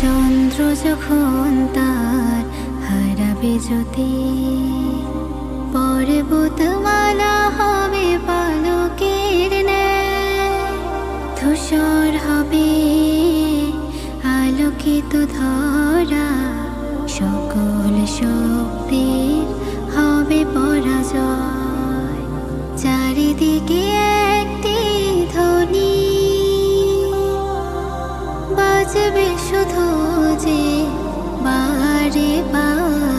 চন্দ্র যখন তার হারাবে জ্যোতি, পর্বতমালা হবে পালকের ন্যায়, ধূসর হবে আলোকিত ধরা, সকল শক্তির হবে পরাজয়। চারিদিকে একটি ধ্বনি বাজবে শুধু যে বারে বারে